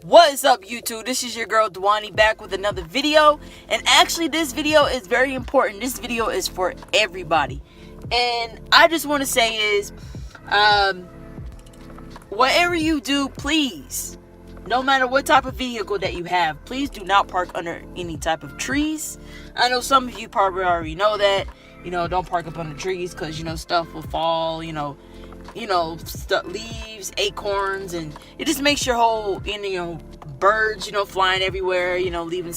What is up, YouTube? This is your girl Dwani back with another video. And actually this video is very important. This video is for everybody. And I just want to say is whatever you do, please, no matter what type of vehicle that you have, please do not park under any type of trees. I know some of you probably already know that. Don't park up under trees because, stuff will fall, leaves, acorns, and it just makes your whole, birds, flying everywhere, leaving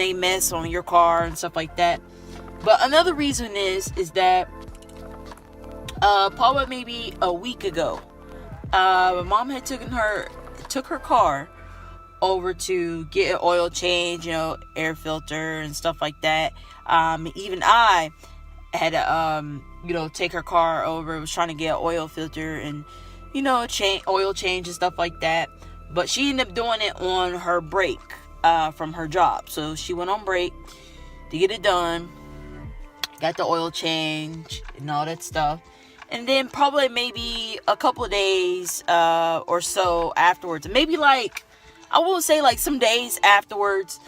a mess on your car and stuff like that. But another reason is that, probably maybe a week ago, my mom had took her car over to get an oil change, air filter and stuff like that. Even I had to, take her car over. Was trying to get an oil filter and, oil change and stuff like that. But she ended up doing it on her break from her job. So she went on break to get it done. Got the oil change and all that stuff. And then probably maybe a couple of days or so afterwards, maybe I will say some days afterwards,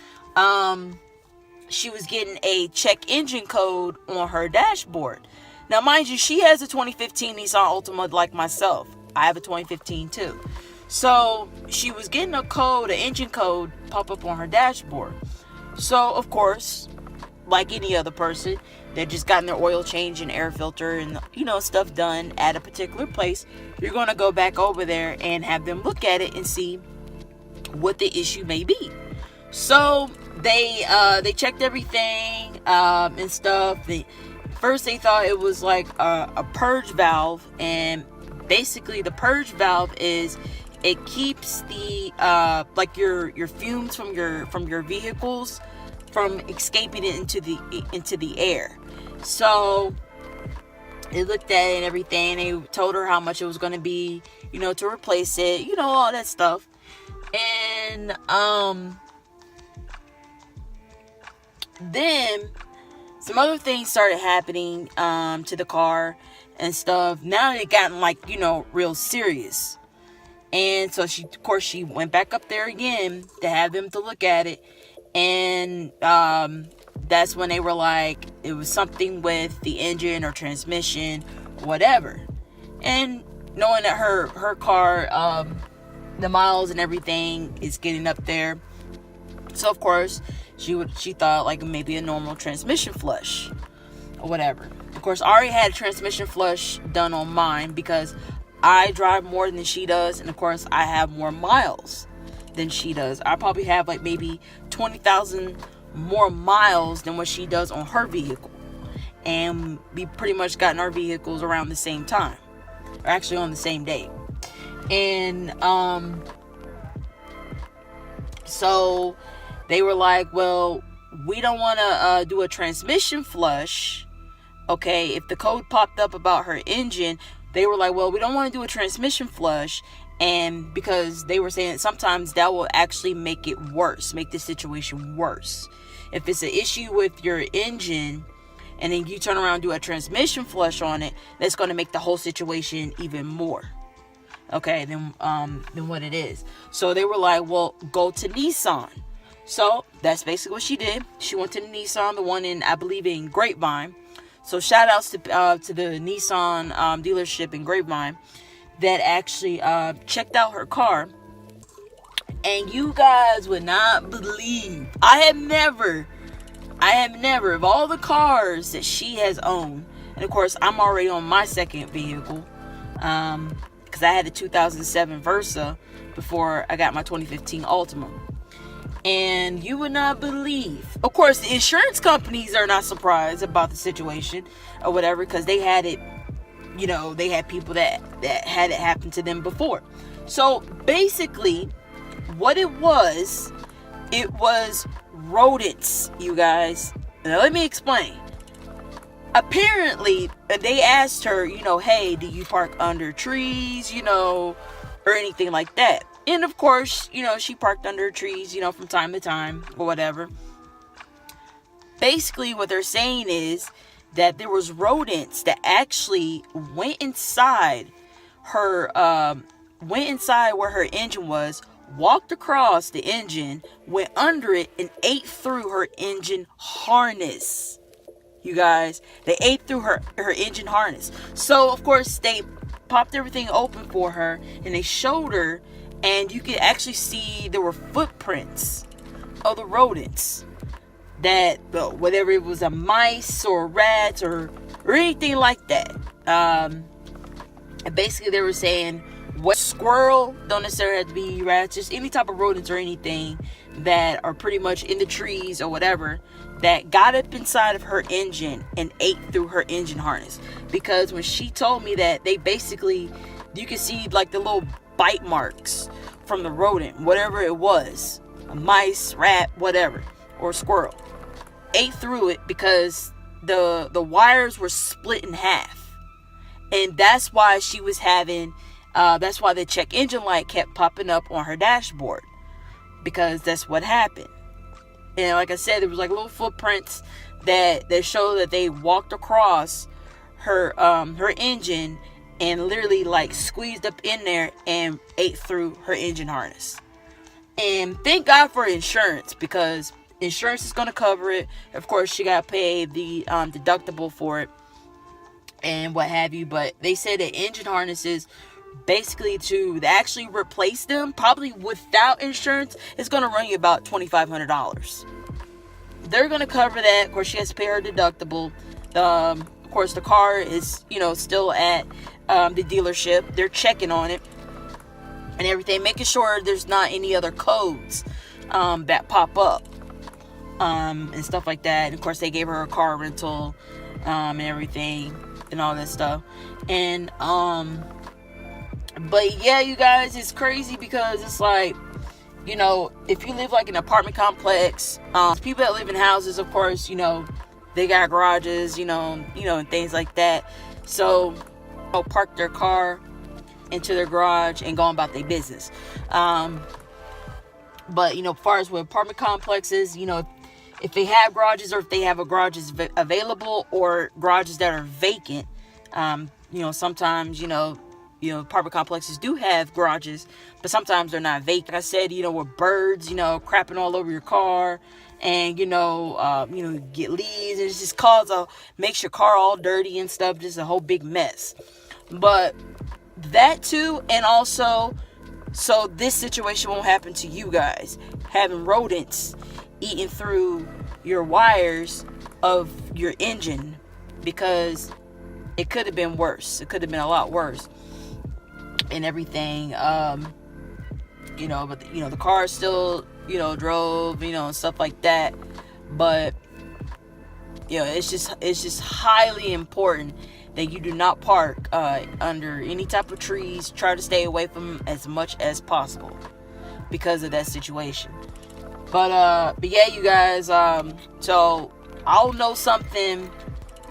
she was getting a check engine code on her dashboard. Now, mind you, she has a 2015 Nissan Altima like myself. I have a 2015 too. So she was getting an engine code pop up on her dashboard. So, of course, like any other person, they just gotten their oil change and air filter and, stuff done at a particular place. You're going to go back over there and have them look at it and see what the issue may be. So they checked everything and stuff. First they thought it was like a purge valve, and basically the purge valve is it keeps the your fumes from your vehicles from escaping it into the air. So they looked at it and everything. They told her how much it was going to be, to replace it, all that stuff. And then some other things started happening to the car and stuff. Now it gotten real serious. And so she went back up there again to have them to look at it. And that's when they were like, it was something with the engine or transmission or whatever. And knowing that her car, the miles and everything is getting up there, so of course she thought maybe a normal transmission flush or whatever. Of course, I already had a transmission flush done on mine because I drive more than she does, and of course I have more miles than she does. I probably have maybe 20,000 more miles than what she does on her vehicle, and we pretty much gotten our vehicles around the same time, or actually on the same day. And so they were like, well, we don't want to do a transmission flush. Okay, if the code popped up about her engine, they were like, well, we don't want to do a transmission flush. And because they were saying sometimes that will actually make it worse, make the situation worse. If it's an issue with your engine and then you turn around and do a transmission flush on it, that's going to make the whole situation even more, okay, than what it is. So they were like, well, go to Nissan. So that's basically what she did. She went to the Nissan, the one in, I believe, in Grapevine. So shout outs to the Nissan dealership in Grapevine that actually checked out her car. And you guys would not believe, I have never, of all the cars that she has owned, and of course I'm already on my second vehicle, because I had a 2007 Versa before I got my 2015 Altima. And you would not believe, of course, the insurance companies are not surprised about the situation or whatever, because they had it, they had people that had it happen to them before. So basically what it was rodents, you guys. Now let me explain. Apparently they asked her, hey, do you park under trees, or anything like that? And of course, she parked under trees, from time to time or whatever. Basically what they're saying is that there was rodents that actually went inside her where her engine was walked across the engine, went under it, and ate through her engine harness. You guys, they ate through her engine harness. So of course they popped everything open for her, and they showed her, and you could actually see there were footprints of the rodents, that whether it was a mice or rats or anything like that. And basically they were saying, what squirrel, don't necessarily have to be rats, just any type of rodents or anything that are pretty much in the trees or whatever, that got up inside of her engine and ate through her engine harness. Because when she told me that, they basically, you could see like the little bite marks from the rodent, whatever it was, a mice, rat, whatever, or squirrel, ate through it because the wires were split in half. And that's why she was having, that's why the check engine light kept popping up on her dashboard, because that's what happened. And like I said, there was like little footprints that show that they walked across her engine and literally like squeezed up in there and ate through her engine harness. And thank God for insurance, because insurance is going to cover it. Of course, she got to pay the deductible for it and what have you. But they said that engine harnesses, basically to actually replace them, probably without insurance, it's going to run you about $2,500. They're going to cover that. Of course, she has to pay her deductible. Of course, the car is, still at the dealership. They're checking on it and everything, making sure there's not any other codes that pop up and stuff like that. And of course, they gave her a car rental and everything and all that stuff. And but yeah, you guys, it's crazy because it's like, if you live like in an apartment complex, people that live in houses, of course, they got garages, and things like that. So they'll park their car into their garage and go on about their business. But, as far as with apartment complexes, if they have garages, or if they have a garages available, or garages that are vacant, sometimes, apartment complexes do have garages, but sometimes they're not vacant. Like I said, with birds, crapping all over your car, and, get leaves, and it just makes your car all dirty and stuff, just a whole big mess. But that too, and also, so this situation won't happen to you guys, having rodents eating through your wires of your engine, because it could have been worse. It could have been a lot worse and everything. But the car still, drove, and stuff like that. But it's just highly important that you do not park under any type of trees. Try to stay away from them as much as possible because of that situation. But yeah, you guys, so I'll know something,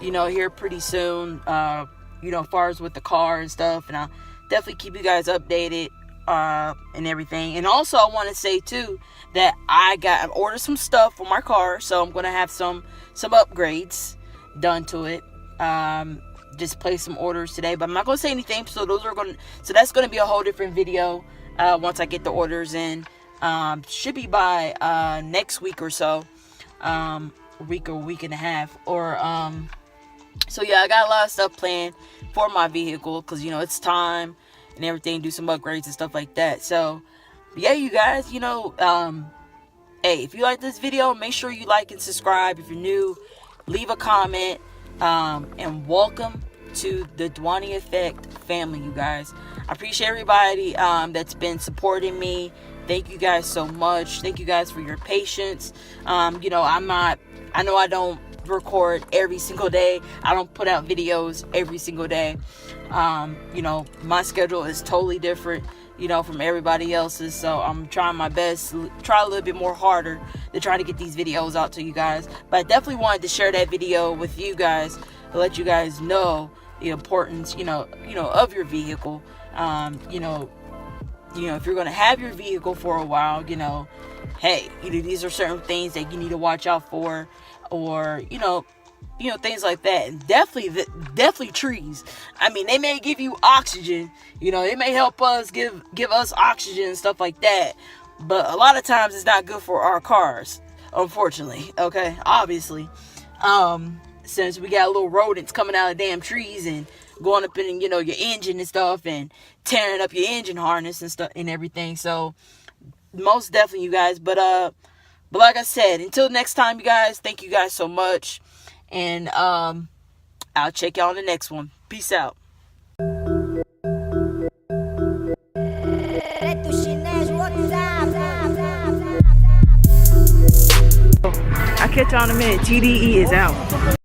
here pretty soon, as far as with the car and stuff, and I'll definitely keep you guys updated and everything. And also, I want to say too that I ordered some stuff for my car, so I'm gonna have some upgrades done to it. Just place some orders today, but I'm not gonna say anything. So that's gonna be a whole different video once I get the orders in. Should be by next week or so, week and a half, or so yeah, I got a lot of stuff planned for my vehicle, because it's time and everything, do some upgrades and stuff like that. So yeah, you guys, hey, if you like this video, make sure you like and subscribe. If you're new, leave a comment, and welcome to the Dwani Effect family, you guys. I appreciate everybody that's been supporting me. Thank you guys so much. Thank you guys for your patience. I know I don't record every single day. I don't put out videos every single day. My schedule is totally different, from everybody else's. So I'm trying my best, try a little bit more harder to try to get these videos out to you guys. But I definitely wanted to share that video with you guys to let you guys know the importance, of your vehicle. If you're going to have your vehicle for a while, hey, these are certain things that you need to watch out for, or, you know, things like that. And definitely trees. I mean, they may give you oxygen, you know, they may help us give us oxygen and stuff like that, but a lot of times it's not good for our cars, unfortunately. Okay, obviously, since we got little rodents coming out of damn trees and going up in, you know, your engine and stuff and tearing up your engine harness and stuff and everything. So most definitely, you guys. But like I said, until next time, you guys, thank you guys so much. And I'll check y'all on the next one. Peace out. I'll catch y'all in a minute. TDE is out.